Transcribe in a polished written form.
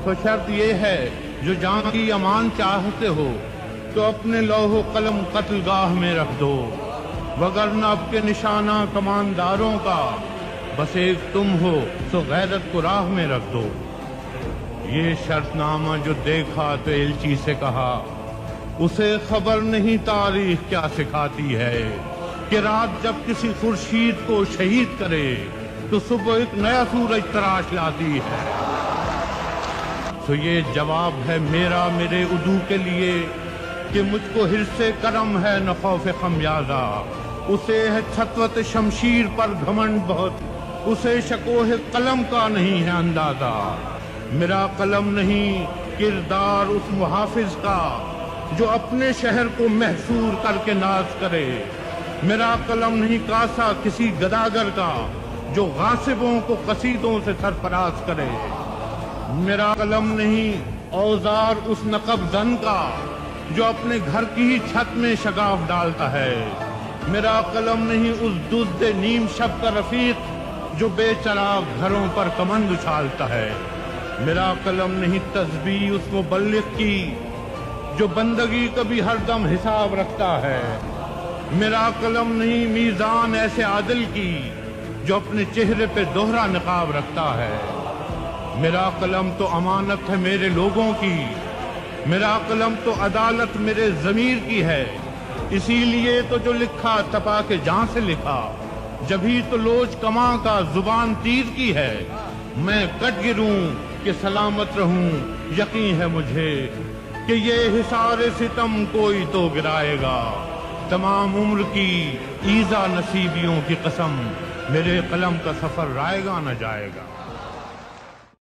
تو شرط یہ ہے جو جان کی امان چاہتے ہو تو اپنے لوح و قلم قتل گاہ میں رکھ دو، وگرنہ اب کے نشانہ کمانداروں کا بس ایک تم ہو تو غیرت کو راہ میں رکھ دو۔ یہ شرط نامہ جو دیکھا تو ایلچی سے کہا، اسے خبر نہیں تاریخ کیا سکھاتی ہے کہ رات جب کسی خورشید کو شہید کرے تو صبح ایک نیا سورج تراش لاتی ہے۔ تو یہ جواب ہے میرا میرے عدو کے لیے کہ مجھ کو حرص کرم ہے نہ خوف خمیازہ، اسے ہے سطوت شمشیر پر گھمنڈ بہت، اسے شکوہ قلم کا نہیں ہے اندازہ۔ میرا قلم نہیں کردار اس محافظ کا جو اپنے شہر کو محصور کر کے ناز کرے، میرا قلم نہیں کاسا کسی گداگر کا جو غاصبوں کو قصیدوں سے سرفراز کرے، میرا قلم نہیں اوزار اس نقب زن کا جو اپنے گھر کی ہی چھت میں شگاف ڈالتا ہے، میرا قلم نہیں اس دزد نیم شب کا رفیق جو بے چراغ گھروں پر کمند اچھالتا ہے، میرا قلم نہیں تسبیح اس مبلغ کی جو بندگی کا بھی ہر دم حساب رکھتا ہے، میرا قلم نہیں میزان ایسے عادل کی جو اپنے چہرے پہ دوہرا نقاب رکھتا ہے، میرا قلم تو امانت ہے میرے لوگوں کی، میرا قلم تو عدالت میرے ضمیر کی ہے، اسی لیے تو جو لکھا تپا کے جان سے لکھا، جبھی تو لوچ کماں کا زبان تیر کی ہے، میں کٹ گروں کہ سلامت رہوں، یقین ہے مجھے کہ یہ حصار ستم کوئی تو گرائے گا، تمام عمر کی ایذا نصیبیوں کی قسم، میرے قلم کا سفر رائے گا نہ جائے گا۔